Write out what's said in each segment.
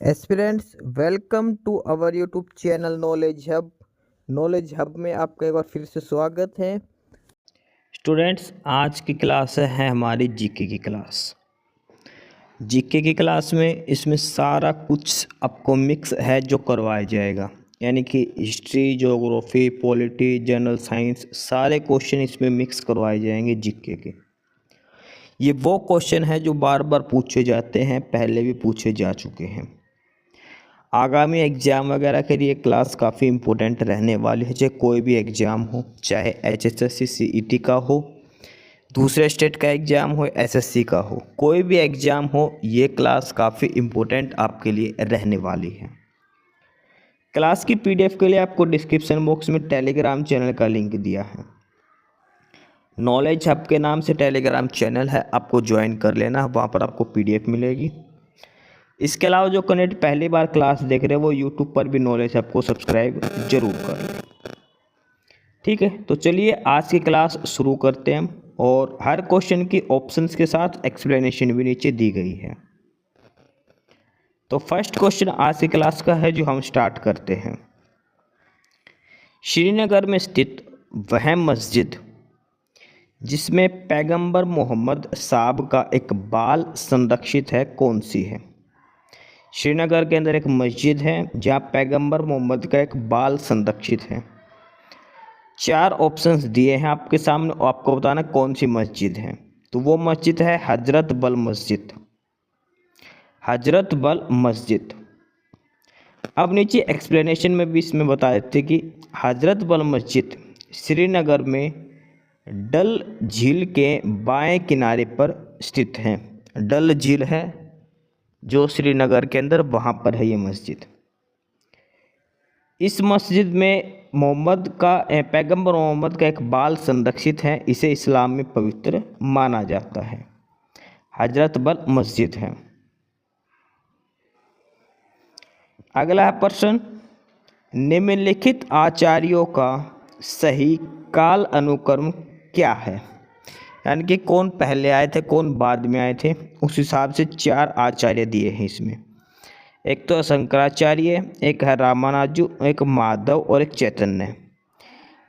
Aspirants welcome to our YouTube channel knowledge hub में आपका एक बार फिर से स्वागत है। स्टूडेंट्स, आज की क्लास है हमारी जीके की क्लास। जीके की क्लास में इसमें सारा कुछ आपको मिक्स है जो करवाया जाएगा, यानी कि history, geography, polity, general science, सारे क्वेश्चन इसमें मिक्स करवाए जाएंगे जीके के। ये वो क्वेश्चन है जो बार बार पूछे जाते हैं, पहले भी पूछे जा चुके हैं। आगामी एग्ज़ाम वगैरह के लिए क्लास काफ़ी इम्पोर्टेंट रहने वाली है, चाहे कोई भी एग्ज़ाम हो, चाहे HSSC CET का हो, दूसरे स्टेट का एग्ज़ाम हो, SSC का हो, कोई भी एग्ज़ाम हो, ये क्लास काफ़ी इम्पोर्टेंट आपके लिए रहने वाली है। क्लास की PDF के लिए आपको डिस्क्रिप्शन बॉक्स में टेलीग्राम चैनल का लिंक दिया है। नॉलेज हब के नाम से टेलीग्राम चैनल है, आपको ज्वाइन कर लेना, वहाँ पर आपको PDF मिलेगी। इसके अलावा जो कैंडिडेट पहली बार क्लास देख रहे हैं वो यूट्यूब पर भी नॉलेज हब को सब्सक्राइब जरूर कर लें। ठीक है, तो चलिए आज की क्लास शुरू करते हैं हम, और हर क्वेश्चन की ऑप्शंस के साथ एक्सप्लेनेशन भी नीचे दी गई है। तो फर्स्ट क्वेश्चन आज की क्लास का है जो हम स्टार्ट करते हैं। श्रीनगर में स्थित वह मस्जिद जिसमें पैगंबर मोहम्मद साहब का एक बाल संरक्षित है, कौन सी है? श्रीनगर के अंदर एक मस्जिद है जहाँ पैगंबर मोहम्मद का एक बाल संरक्षित है। 4 ऑप्शंस दिए हैं आपके सामने, और आपको बताना कौन सी मस्जिद है। तो वो मस्जिद है हजरत बल मस्जिद। हजरत बल मस्जिद। अब नीचे एक्सप्लेनेशन में भी इसमें बता देते कि हजरत बल मस्जिद श्रीनगर में डल झील के बाएं किनारे पर स्थित है। डल झील है जो श्रीनगर के अंदर, वहाँ पर है ये मस्जिद। इस मस्जिद में पैगंबर मोहम्मद का एक बाल संरक्षित है, इसे इस्लाम में पवित्र माना जाता है। हजरत बल मस्जिद है। अगला प्रश्न, निम्नलिखित आचार्यों का सही काल अनुक्रम क्या है? यानी कि कौन पहले आए थे, कौन बाद में आए थे, उस हिसाब से 4 आचार्य दिए हैं इसमें। एक तो शंकराचार्य, एक है रामानुजु, एक माधव और एक चैतन्य।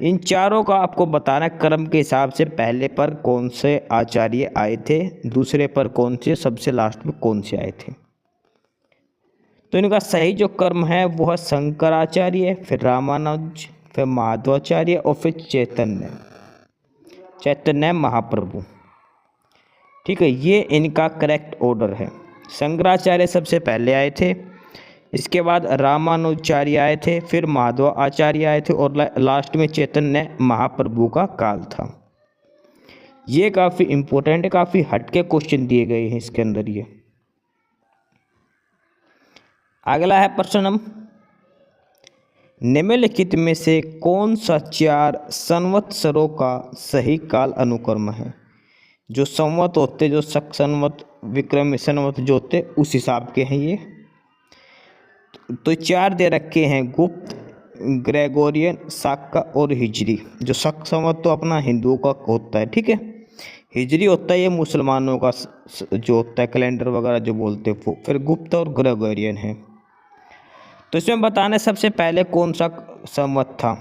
इन चारों का आपको बताना क्रम के हिसाब से, पहले पर कौन से आचार्य आए थे, दूसरे पर कौन से, सबसे लास्ट में कौन से आए थे। तो इनका सही जो क्रम है वो है शंकराचार्य, फिर रामानुज, फिर माधवाचार्य और फिर चैतन्य महाप्रभु। ठीक है, ये इनका करेक्ट ऑर्डर है। शंकराचार्य सबसे पहले आए थे, इसके बाद रामानुजाचार्य आए थे, फिर माधव आचार्य आए थे, और लास्ट में चैतन्य महाप्रभु का काल था। ये काफ़ी इम्पोर्टेंट है, काफ़ी हटके क्वेश्चन दिए गए हैं इसके अंदर। ये अगला है प्रश्न, निम्नलिखित में से कौन सा 4 संवत्सरों का सही काल अनुक्रम है? जो संवत होते, जो शक संवत, विक्रम संवत जो होते, उस हिसाब के हैं ये। तो 4 दे रखे हैं, गुप्त, ग्रेगोरियन, शाका और हिजरी। जो शक संवत तो अपना हिंदुओं का होता है, ठीक है। हिजरी होता है ये मुसलमानों का जो होता है, कैलेंडर वगैरह जो बोलते हैं वो। फिर गुप्त और ग्रेगोरियन है। तो इसमें बताना सबसे पहले कौन सा संवत था।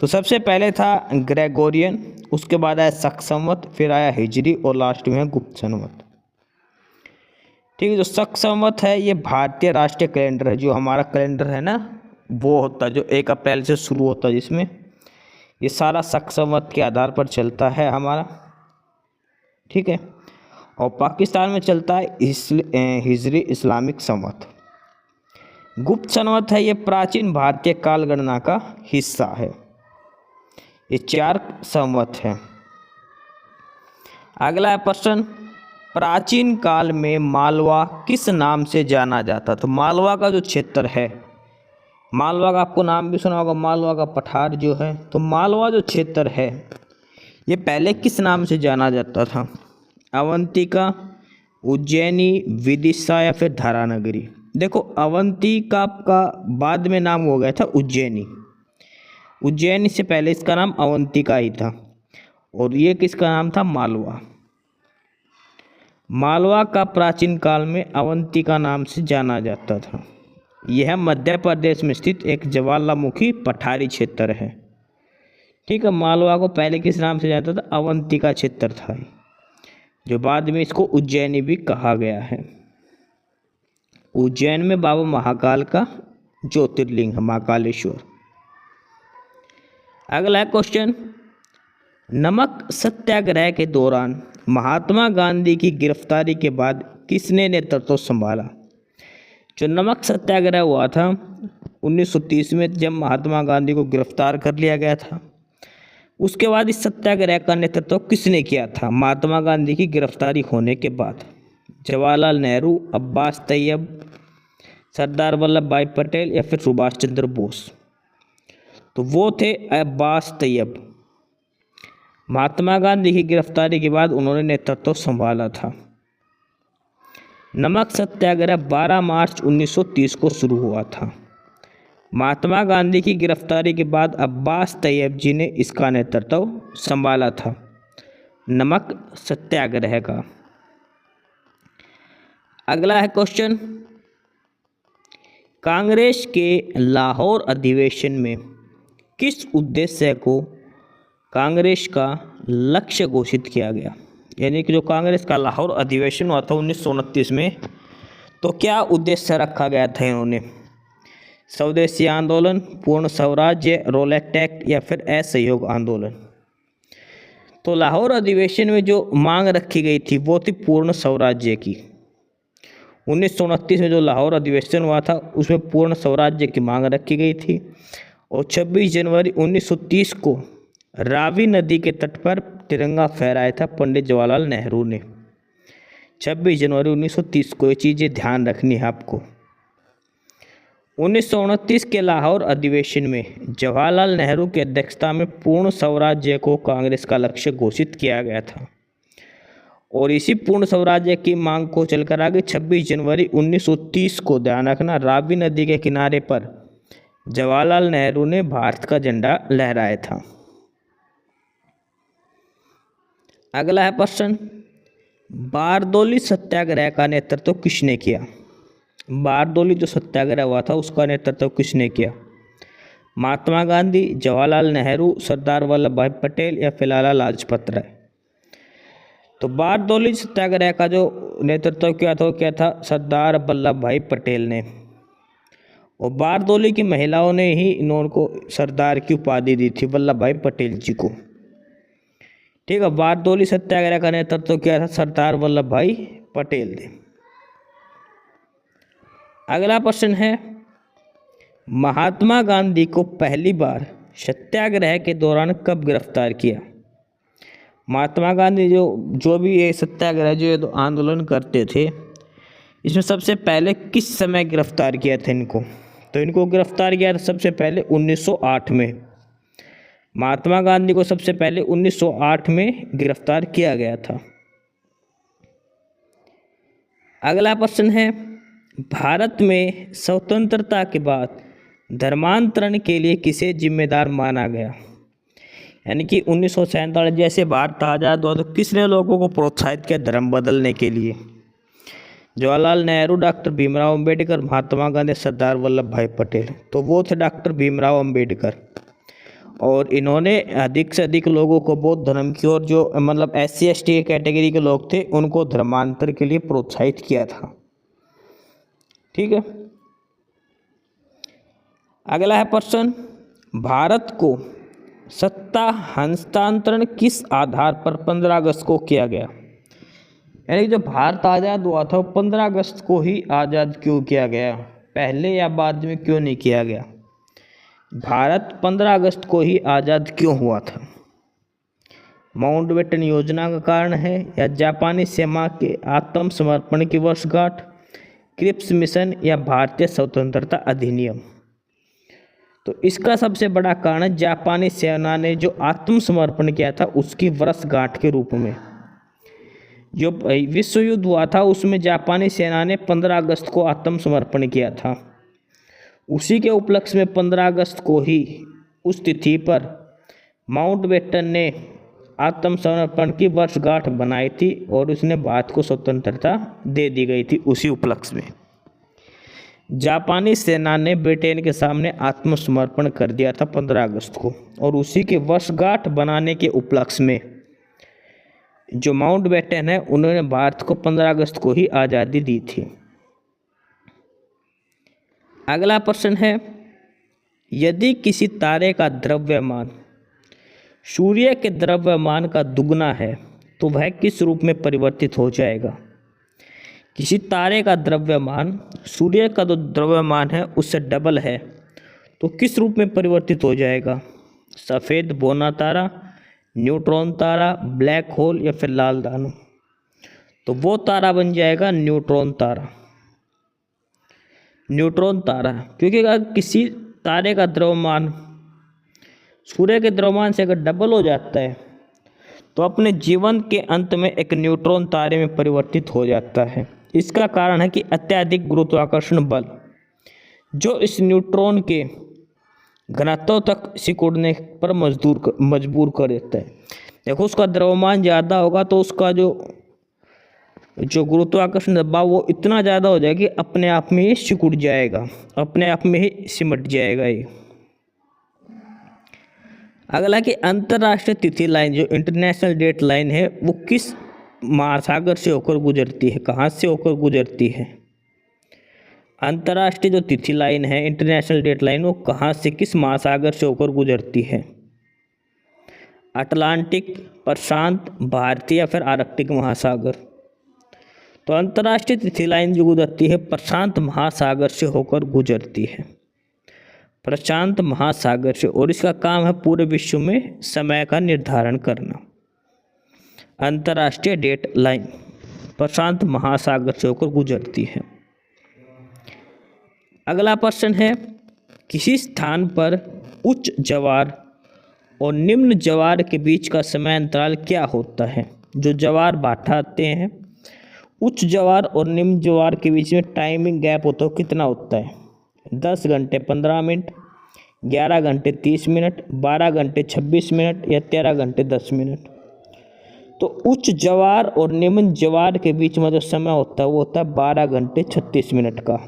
तो सबसे पहले था ग्रेगोरियन, उसके बाद आया शक संवत, फिर आया हिजरी और लास्ट में है गुप्त संवत। ठीक है, जो शक संवत है ये भारतीय राष्ट्रीय कैलेंडर है। जो हमारा कैलेंडर है ना, वो होता है जो 1 अप्रैल से शुरू होता है, जिसमें ये सारा शक संवत के आधार पर चलता है हमारा। ठीक है, और पाकिस्तान में चलता है हिजरी इस्लामिक संवत। गुप्त संवत है ये प्राचीन भारतीय काल गणना का हिस्सा है। ये 4 संवत है। अगला प्रश्न, प्राचीन काल में मालवा किस नाम से जाना जाता? तो मालवा का जो क्षेत्र है, मालवा का आपको नाम भी सुना होगा, मालवा का पठार जो है। तो मालवा जो क्षेत्र है ये पहले किस नाम से जाना जाता था? अवंतिका, उज्जैनी, विदिशा या फिर धारानगरी। देखो, अवंतिका का बाद में नाम हो गया था उज्जैनी। उज्जैनी से पहले इसका नाम अवंतिका ही था, और ये किसका नाम था? मालवा। मालवा का प्राचीन काल में अवंतिका नाम से जाना जाता था। यह मध्य प्रदेश में स्थित एक ज्वालामुखी पठारी क्षेत्र है। ठीक है, मालवा को पहले किस नाम से जाता था? अवंतिका क्षेत्र था, जो बाद में इसको उज्जैनी भी कहा गया है। उज्जैन में बाबा महाकाल का ज्योतिर्लिंग है, महाकालेश्वर। अगला क्वेश्चन, नमक सत्याग्रह के दौरान महात्मा गांधी की गिरफ्तारी के बाद किसने नेतृत्व संभाला? जो नमक सत्याग्रह हुआ था 1930 में, जब महात्मा गांधी को गिरफ्तार कर लिया गया था, उसके बाद इस सत्याग्रह का नेतृत्व किसने किया था? महात्मा गांधी की गिरफ्तारी होने के बाद जवाहरलाल नेहरू, अब्बास तैयब, सरदार वल्लभ भाई पटेल या फिर सुभाष चंद्र बोस? तो वो थे अब्बास तैयब। महात्मा गांधी की गिरफ्तारी के बाद उन्होंने नेतृत्व संभाला था। नमक सत्याग्रह 12 मार्च 1930 को शुरू हुआ था। महात्मा गांधी की गिरफ्तारी के बाद अब्बास तैयब जी ने इसका नेतृत्व संभाला था, नमक सत्याग्रह का। अगला है क्वेश्चन, कांग्रेस के लाहौर अधिवेशन में किस उद्देश्य को कांग्रेस का लक्ष्य घोषित किया गया? यानी कि जो कांग्रेस का लाहौर अधिवेशन हुआ था 1929 में, तो क्या उद्देश्य रखा गया था इन्होंने? स्वदेशी आंदोलन, पूर्ण स्वराज्य, रोलेट एक्ट या फिर असहयोग आंदोलन? तो लाहौर अधिवेशन में जो मांग रखी गई थी वो थी पूर्ण स्वराज्य की। 1929 में जो लाहौर अधिवेशन हुआ था उसमें पूर्ण स्वराज्य की मांग रखी गई थी। और 26 जनवरी 1930 को रावी नदी के तट पर तिरंगा फहराया था पंडित जवाहरलाल नेहरू ने। 26 जनवरी 1930 को, ये चीज़ें ध्यान रखनी है आपको। 1929 के लाहौर अधिवेशन में जवाहरलाल नेहरू की अध्यक्षता में पूर्ण स्वराज्य को कांग्रेस का लक्ष्य घोषित किया गया था। और इसी पूर्ण स्वराज्य की मांग को चलकर आगे 26 जनवरी 1930 को, ध्यान रखना, रावी नदी के किनारे पर जवाहरलाल नेहरू ने भारत का झंडा लहराया था। अगला है प्रश्न, बारदोली सत्याग्रह का नेतृत्व किसने किया? बारदोली जो सत्याग्रह हुआ था उसका नेतृत्व किसने किया? महात्मा गांधी, जवाहरलाल नेहरू, सरदार वल्लभ भाई पटेल या फिर लाला लाजपत राय? तो बारदोली सत्याग्रह का जो नेतृत्व किया था वो क्या था? सरदार वल्लभ भाई पटेल ने। और बारदोली की महिलाओं ने ही इनको सरदार की उपाधि दी थी, वल्लभ भाई पटेल जी को। ठीक है, बारदोली सत्याग्रह का नेतृत्व किया था सरदार वल्लभ भाई पटेल ने। अगला प्रश्न है, महात्मा गांधी को पहली बार सत्याग्रह के दौरान कब गिरफ्तार किया? महात्मा गांधी जो भी ये सत्याग्रह जो आंदोलन करते थे, इसमें सबसे पहले किस समय गिरफ्तार किया था इनको? तो इनको गिरफ्तार किया था सबसे पहले 1908 में। महात्मा गांधी को सबसे पहले 1908 में गिरफ्तार किया गया था। अगला प्रश्न है, भारत में स्वतंत्रता के बाद धर्मांतरण के लिए किसे जिम्मेदार माना गया? यानी कि 1947 जैसे भारत आज़ाद हुआ तो किसने लोगों को प्रोत्साहित किया धर्म बदलने के लिए? जवाहरलाल नेहरू, डॉक्टर भीमराव अंबेडकर, महात्मा गांधी, सरदार वल्लभ भाई पटेल? तो वो थे डॉक्टर भीमराव अंबेडकर। और इन्होंने अधिक से अधिक लोगों को बौद्ध धर्म की और जो मतलब SC ST कैटेगरी के लोग थे उनको धर्मांतर के लिए प्रोत्साहित किया था। ठीक है, अगला है प्रश्न, भारत को सत्ता हस्तांतरण किस आधार पर 15 अगस्त को किया गया? यानी जो भारत आज़ाद हुआ था वो 15 अगस्त को ही आज़ाद क्यों किया गया? पहले या बाद में क्यों नहीं किया गया? भारत 15 अगस्त को ही आज़ाद क्यों हुआ था? माउंटबेटन योजना का कारण है, या जापानी सेना के आत्मसमर्पण की वर्षगांठ, क्रिप्स मिशन या भारतीय स्वतंत्रता अधिनियम? तो इसका सबसे बड़ा कारण जापानी सेना ने जो आत्मसमर्पण किया था उसकी वर्षगांठ के रूप में। जो विश्व युद्ध हुआ था उसमें जापानी सेना ने 15 अगस्त को आत्मसमर्पण किया था। उसी के उपलक्ष्य में 15 अगस्त को ही उस तिथि पर माउंटबेटन ने आत्मसमर्पण की वर्षगांठ बनाई थी और उसने भारत को स्वतंत्रता दे दी गई थी उसी उपलक्ष्य में। जापानी सेना ने ब्रिटेन के सामने आत्मसमर्पण कर दिया था 15 अगस्त को, और उसी के वर्षगांठ बनाने के उपलक्ष्य में जो माउंटबेटन है उन्होंने भारत को 15 अगस्त को ही आज़ादी दी थी। अगला प्रश्न है, यदि किसी तारे का द्रव्यमान सूर्य के द्रव्यमान का दुगना है तो वह किस रूप में परिवर्तित हो जाएगा? किसी तारे का द्रव्यमान सूर्य का जो द्रव्यमान है उससे डबल है तो किस रूप में परिवर्तित हो जाएगा? सफ़ेद बौना तारा, न्यूट्रॉन तारा, ब्लैक होल या फिर लाल दानव? तो वो तारा बन जाएगा न्यूट्रॉन तारा। न्यूट्रॉन तारा, क्योंकि अगर किसी तारे का द्रव्यमान सूर्य के द्रव्यमान से अगर डबल हो जाता है तो अपने जीवन के अंत में एक न्यूट्रॉन तारे में परिवर्तित हो जाता है। इसका कारण है कि अत्यधिक गुरुत्वाकर्षण बल जो इस न्यूट्रॉन के घनत्व तक सिकुड़ने पर मजबूर कर देता है। देखो, उसका द्रव्यमान ज़्यादा होगा तो उसका जो गुरुत्वाकर्षण दबाव वो इतना ज़्यादा हो जाएगा कि अपने आप में ही सिकुड़ जाएगा, अपने आप में ही सिमट जाएगा ये। अगला कि अंतर्राष्ट्रीय तिथि लाइन जो इंटरनेशनल डेट लाइन है वो किस महासागर से होकर गुजरती है, कहाँ से होकर गुजरती है? अंतर्राष्ट्रीय जो तिथि लाइन है इंटरनेशनल डेट लाइन वो कहाँ से, किस महासागर से होकर गुजरती है? अटलांटिक, प्रशांत, भारतीय या फिर आर्कटिक महासागर? तो अंतर्राष्ट्रीय तिथि लाइन जो गुजरती है प्रशांत महासागर से होकर गुजरती है, प्रशांत महासागर से, और इसका काम है पूरे विश्व में समय का निर्धारण करना। अंतर्राष्ट्रीय डेट लाइन प्रशांत महासागर से होकर गुजरती है। अगला प्रश्न है, किसी स्थान पर उच्च ज्वार और निम्न ज्वार के बीच का समय अंतराल क्या होता है? जो ज्वार भाटा आते हैं, उच्च ज्वार और निम्न ज्वार के बीच में टाइमिंग गैप होता है, कितना होता है? 10 घंटे 15 मिनट, 11 घंटे 30 मिनट, 12 घंटे 26 मिनट या 13 घंटे 10 मिनट? तो उच्च ज्वार और निम्न ज्वार के बीच में जो समय होता है वो होता है 12 घंटे 36 मिनट का।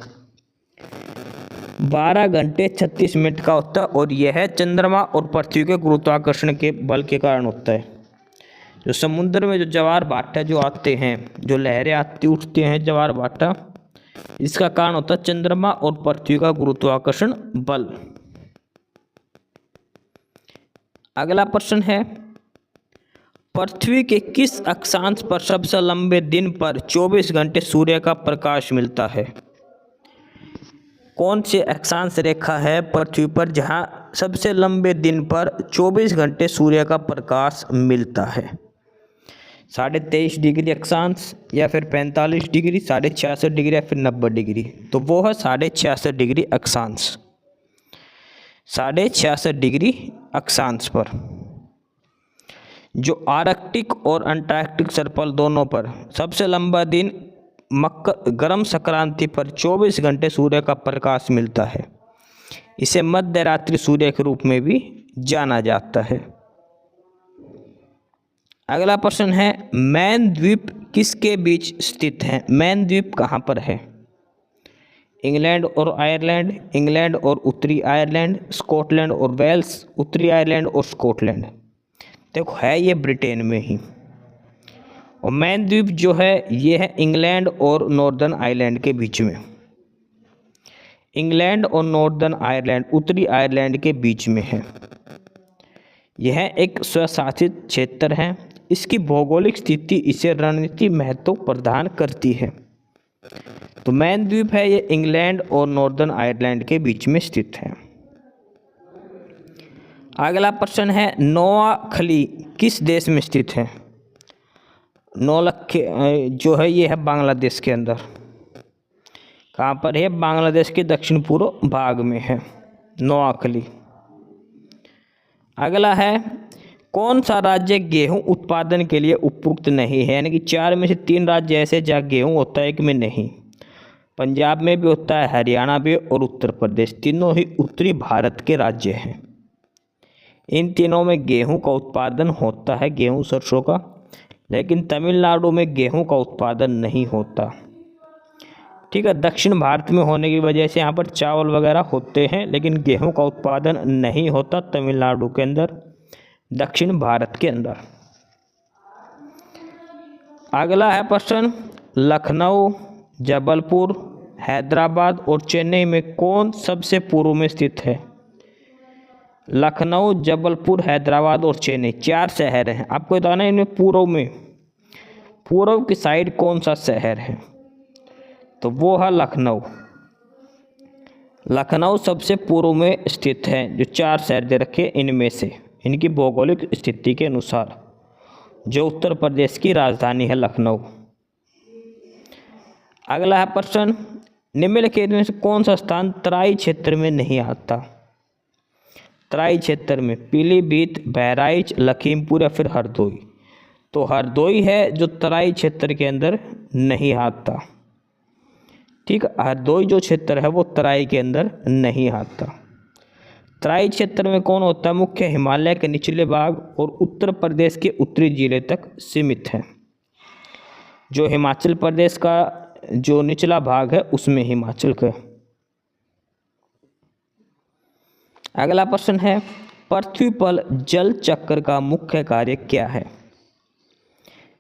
12 घंटे 36 मिनट का होता है, और यह चंद्रमा और पृथ्वी के गुरुत्वाकर्षण के बल के कारण होता है। जो समुद्र में जो ज्वार भाटा जो आते हैं, जो लहरें आती उठती हैं ज्वार भाटा, इसका कारण होता है चंद्रमा और पृथ्वी का गुरुत्वाकर्षण बल। अगला प्रश्न है, पृथ्वी के किस अक्षांश पर सबसे लंबे दिन पर 24 घंटे सूर्य का प्रकाश मिलता है? कौन सी अक्षांश रेखा है पृथ्वी पर जहां सबसे लंबे दिन पर 24 घंटे सूर्य का प्रकाश मिलता है? 23.5 डिग्री अक्षांश या फिर 45 डिग्री, 66.5 डिग्री या फिर 90 डिग्री? तो वो है 66.5 डिग्री अक्षांश, 66.5 डिग्री अक्षांश पर। जो आर्कटिक और अंटार्कटिक सर्कल दोनों पर सबसे लंबा दिन गर्म संक्रांति पर 24 घंटे सूर्य का प्रकाश मिलता है। इसे मध्य रात्रि सूर्य के रूप में भी जाना जाता है। अगला प्रश्न है, मैन द्वीप किसके बीच स्थित है? मैन द्वीप कहाँ पर है? इंग्लैंड और आयरलैंड, इंग्लैंड और उत्तरी आयरलैंड, स्कॉटलैंड और वेल्स, उत्तरी आयरलैंड और स्कॉटलैंड? देखो, है ये ब्रिटेन में ही। और मैन द्वीप जो है ये है इंग्लैंड और नॉर्दर्न आयरलैंड के बीच में। इंग्लैंड और नॉर्दर्न आयरलैंड, उत्तरी आयरलैंड के बीच में है। यह एक स्वशासित क्षेत्र है। इसकी भौगोलिक स्थिति इसे रणनीतिक महत्व प्रदान करती है। तो मैन द्वीप है ये इंग्लैंड और नॉर्दर्न आयरलैंड के बीच में स्थित है। अगला प्रश्न है, नोआखली किस देश में स्थित है? नौलखी जो है ये है बांग्लादेश के अंदर। कहाँ पर है? बांग्लादेश के दक्षिण पूर्व भाग में है नोआखली। अगला है, कौन सा राज्य गेहूं उत्पादन के लिए उपयुक्त नहीं है? यानी कि 4 में से 3 राज्य ऐसे जहाँ गेहूं होता है, एक में नहीं। पंजाब में भी होता है, हरियाणा भी और उत्तर प्रदेश, तीनों ही उत्तरी भारत के राज्य हैं। इन तीनों में गेहूं का उत्पादन होता है, गेहूं सरसों का, लेकिन तमिलनाडु में गेहूं का उत्पादन नहीं होता। ठीक है, दक्षिण भारत में होने की वजह से यहाँ पर चावल वगैरह होते हैं, लेकिन गेहूं का उत्पादन नहीं होता तमिलनाडु के अंदर, दक्षिण भारत के अंदर। अगला है प्रश्न, लखनऊ, जबलपुर, हैदराबाद और चेन्नई में कौन सबसे पूर्व में स्थित है? लखनऊ, जबलपुर, हैदराबाद और चेन्नई 4 शहर हैं। आपको बताना है इनमें पूर्व की साइड कौन सा शहर है, तो वो है लखनऊ। लखनऊ सबसे पूर्व में स्थित है। जो 4 शहर दे रखे इनमें से, इनकी भौगोलिक स्थिति के अनुसार, जो उत्तर प्रदेश की राजधानी है लखनऊ। अगला है प्रश्न, निम्नलिखित में से कौन सा स्थान तराई क्षेत्र में नहीं आता? तराई क्षेत्र में पीलीभीत, बहराइच, लखीमपुर या फिर हरदोई। तो हरदोई है जो तराई क्षेत्र के अंदर नहीं आता। ठीक, हरदोई जो क्षेत्र है वो तराई के अंदर नहीं आता। तराई क्षेत्र में कौन होता है? मुख्य हिमालय के निचले भाग और उत्तर प्रदेश के उत्तरी जिले तक सीमित है। जो हिमाचल प्रदेश का जो निचला भाग है उसमें हिमाचल का। अगला प्रश्न है, पृथ्वी पर जल चक्र का मुख्य कार्य क्या है?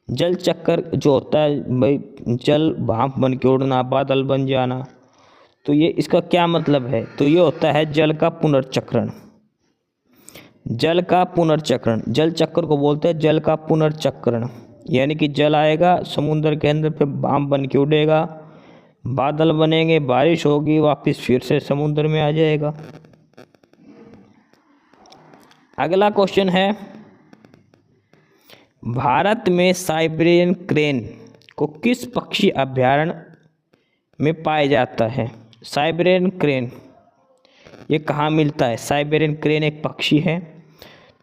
जल चक्र जो होता है भाई, जल भाप बन के उड़ना, बादल बन जाना, तो ये इसका क्या मतलब है? तो ये होता है जल का पुनर्चक्रण। जल का पुनर्चक्रण, जल चक्र को बोलते हैं जल का पुनर्चक्रण। यानी कि जल आएगा समुद्र के अंदर, फिर भाप बन के उड़ेगा, बादल बनेंगे, बारिश होगी, वापस फिर से समुद्र में आ जाएगा। अगला क्वेश्चन है, भारत में साइबेरियन क्रेन को किस पक्षी अभयारण्य में पाया जाता है? साइबेरियन क्रेन ये कहाँ मिलता है? साइबेरियन क्रेन एक पक्षी है,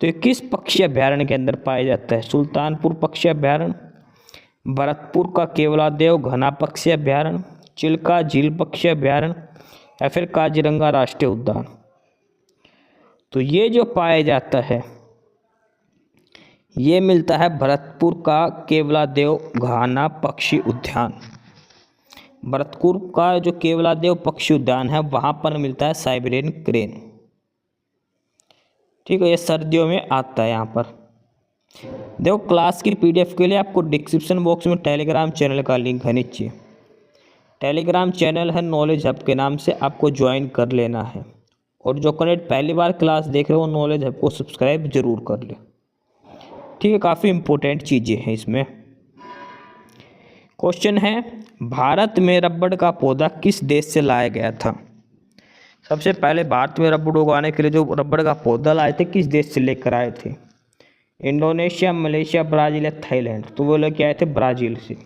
तो ये किस पक्षी अभयारण्य के अंदर पाया जाता है? सुल्तानपुर पक्षी अभयारण्य, भरतपुर का केवलादेव घना पक्षी अभयारण्य, चिल्का झील पक्षी अभयारण्य या फिर काजीरंगा राष्ट्रीय उद्यान। तो ये जो पाया जाता है ये मिलता है भरतपुर का केवलादेव घना पक्षी उद्यान। भरतपुर का जो केवलादेव पक्षी उद्यान है वहाँ पर मिलता है साइबेरियन क्रेन। ठीक है, ये सर्दियों में आता है यहाँ पर। देखो, क्लास की पीडीएफ के लिए आपको डिस्क्रिप्शन बॉक्स में टेलीग्राम चैनल का लिंक है नीचे। टेलीग्राम चैनल है नॉलेज हब के नाम से, आपको ज्वाइन कर लेना है। और जो कैंडिडेट पहली बार क्लास देख रहे हो नॉलेज हब को सब्सक्राइब जरूर कर ले। ठीक है, काफ़ी इंपॉर्टेंट चीज़ें हैं इसमें। क्वेश्चन है, भारत में रबड़ का पौधा किस देश से लाया गया था? सबसे पहले भारत में रबड़ उगाने के लिए जो रबड़ का पौधा लाए थे किस देश से लेकर आए थे? इंडोनेशिया, मलेशिया, ब्राज़ील या थाईलैंड। तो वो लेके आए थे ब्राज़ील से।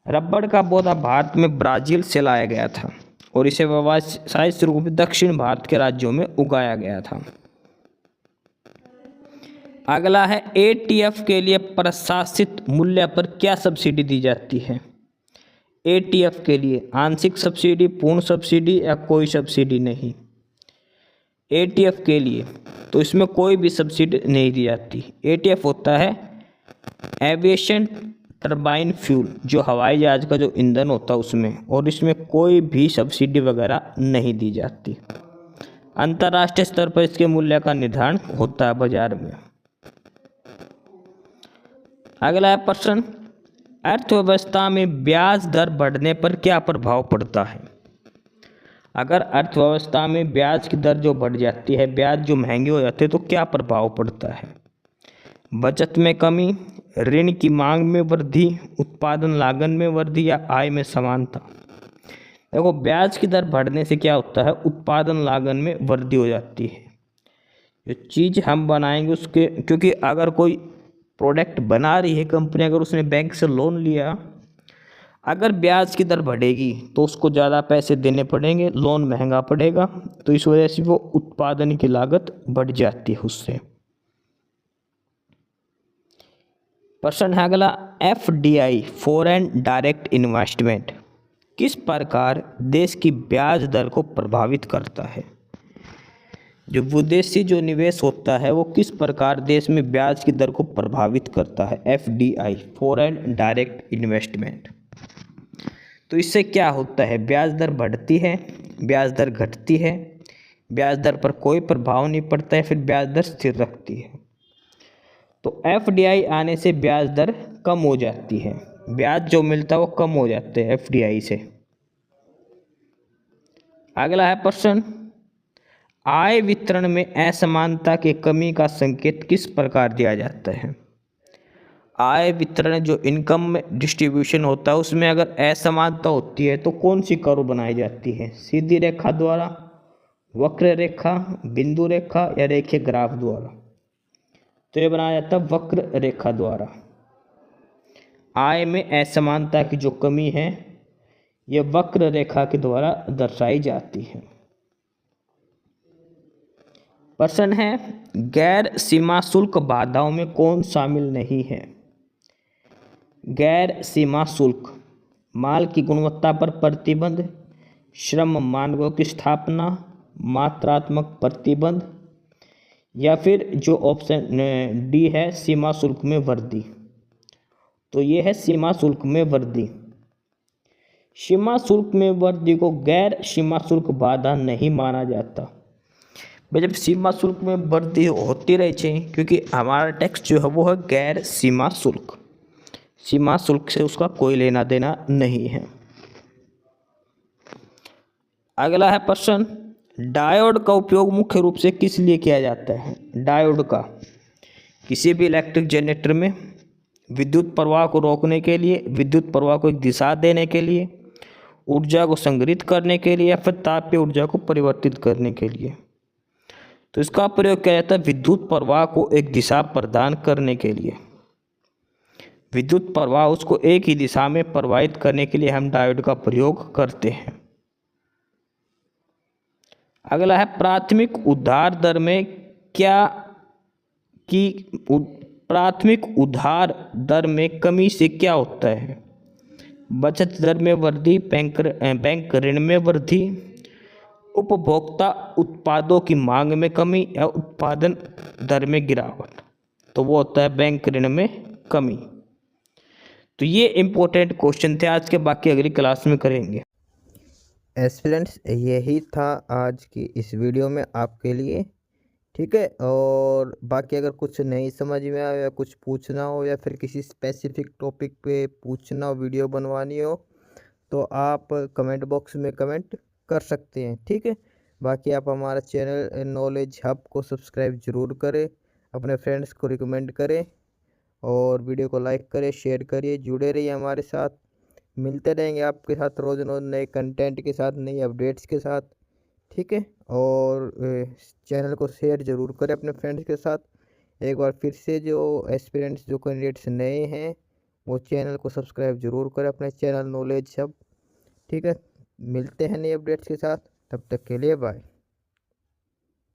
रबड़ का पौधा भारत में ब्राज़ील से लाया गया था और इसे व्यावसायिक रूप में दक्षिण भारत के राज्यों में उगाया गया था। अगला है, एटीएफ के लिए प्रशासित मूल्य पर क्या सब्सिडी दी जाती है? एटीएफ के लिए आंशिक सब्सिडी, पूर्ण सब्सिडी या कोई सब्सिडी नहीं। एटीएफ के लिए तो इसमें कोई भी सब्सिडी नहीं दी जाती। एटीएफ होता है एविएशन टरबाइन फ्यूल, जो हवाई जहाज का जो ईंधन होता है उसमें, और इसमें कोई भी सब्सिडी वगैरह नहीं दी जाती। अंतर्राष्ट्रीय स्तर पर इसके मूल्य का निर्धारण होता है बाजार में। अगला है प्रश्न, अर्थव्यवस्था में ब्याज दर बढ़ने पर क्या प्रभाव पड़ता है? अगर अर्थव्यवस्था में ब्याज की दर जो बढ़ जाती है, ब्याज जो महंगे हो जाते हैं, तो क्या प्रभाव पड़ता है? बचत में कमी, ऋण की मांग में वृद्धि, उत्पादन लागत में वृद्धि या आय में समानता। देखो, ब्याज की दर बढ़ने से क्या होता है? उत्पादन लागत में वृद्धि हो जाती है। जो चीज़ हम बनाएंगे उसके, क्योंकि अगर कोई प्रोडक्ट बना रही है कंपनी, अगर उसने बैंक से लोन लिया, अगर ब्याज की दर बढ़ेगी तो उसको ज़्यादा पैसे देने पड़ेंगे, लोन महंगा पड़ेगा, तो इस वजह से वो उत्पादन की लागत बढ़ जाती है उससे। प्रश्न है अगला, एफडीआई फॉरेन डायरेक्ट इन्वेस्टमेंट किस प्रकार देश की ब्याज दर को प्रभावित करता है? जो विदेशी जो निवेश होता है वो किस प्रकार देश में ब्याज की दर को प्रभावित करता है? FDI, foreign direct investment. तो इससे क्या होता है? ब्याज दर बढ़ती है, ब्याज दर घटती है, ब्याज दर पर कोई प्रभाव नहीं पड़ता है, फिर ब्याज दर स्थिर रखती है। तो FDI आने से ब्याज दर कम हो जाती है, ब्याज जो मिलता है वो कम हो जाते हैं FDI से। अगला है प्रश्न, आय वितरण में असमानता की कमी का संकेत किस प्रकार दिया जाता है? आय वितरण जो इनकम में डिस्ट्रीब्यूशन होता है उसमें अगर असमानता होती है तो कौन सी कर्व बनाई जाती है? सीधी रेखा द्वारा, वक्र रेखा, बिंदु रेखा या रेखीय ग्राफ द्वारा? तो ये बनाया जाता है वक्र रेखा द्वारा। आय में असमानता की जो कमी है यह वक्र रेखा के द्वारा दर्शाई जाती है। प्रश्न है, गैर सीमा शुल्क बाधाओं में कौन शामिल नहीं है? गैर सीमा शुल्क, माल की गुणवत्ता पर प्रतिबंध, श्रम मानकों की स्थापना, मात्रात्मक प्रतिबंध, या फिर जो ऑप्शन डी है सीमा शुल्क में वृद्धि। तो ये है सीमा शुल्क में वृद्धि। सीमा शुल्क में वृद्धि को गैर सीमा शुल्क बाधा नहीं माना जाता। भाई जब सीमा शुल्क में वृद्धि होती रही चाहिए, क्योंकि हमारा टैक्स जो है वो है गैर सीमा शुल्क, सीमा शुल्क से उसका कोई लेना देना नहीं है। अगला है प्रश्न, डायोड का उपयोग मुख्य रूप से किस लिए किया जाता है? डायोड का किसी भी इलेक्ट्रिक जनरेटर में विद्युत प्रवाह को रोकने के लिए, विद्युत प्रवाह को एक दिशा देने के लिए, ऊर्जा को संग्रहित करने के लिए, या फिर तापीय ऊर्जा को परिवर्तित करने के लिए। तो इसका प्रयोग किया जाता है विद्युत प्रवाह को एक दिशा प्रदान करने के लिए। विद्युत प्रवाह उसको एक ही दिशा में प्रवाहित करने के लिए हम डायोड का प्रयोग करते हैं। अगला है, प्राथमिक उधार दर में प्राथमिक उधार दर में कमी से क्या होता है? बचत दर में वृद्धि, बैंक ऋण में वृद्धि, उपभोक्ता उत्पादों की मांग में कमी, या उत्पादन दर में गिरावट। तो वो होता है बैंक ऋण में कमी। तो ये इम्पोर्टेंट क्वेश्चन थे आज के, बाकी अगली क्लास में करेंगे। स्टूडेंट्स यही था आज की इस वीडियो में आपके लिए, ठीक है। और बाकी अगर कुछ नहीं समझ में आया या कुछ पूछना हो या फिर किसी स्पेसिफिक टॉपिक पे पूछना हो, वीडियो बनवानी हो, तो आप कमेंट बॉक्स में कमेंट कर सकते हैं, ठीक है। बाकी आप हमारा चैनल नॉलेज हब को सब्सक्राइब ज़रूर करें, अपने फ्रेंड्स को रिकमेंड करें और वीडियो को लाइक करें, शेयर करिए, जुड़े रहिए हमारे साथ। मिलते रहेंगे आपके साथ रोज़ रोज़ नए कंटेंट के साथ, नई अपडेट्स के साथ, ठीक है। और चैनल को शेयर ज़रूर करें अपने फ्रेंड्स के साथ। एक बार फिर से जो एस्पिरेंट्स, जो कैंडिडेट्स नए हैं, वो चैनल को सब्सक्राइब ज़रूर करें अपने चैनल नॉलेज हब, ठीक है। मिलते हैं नए अपडेट्स के साथ, तब तक के लिए बाय।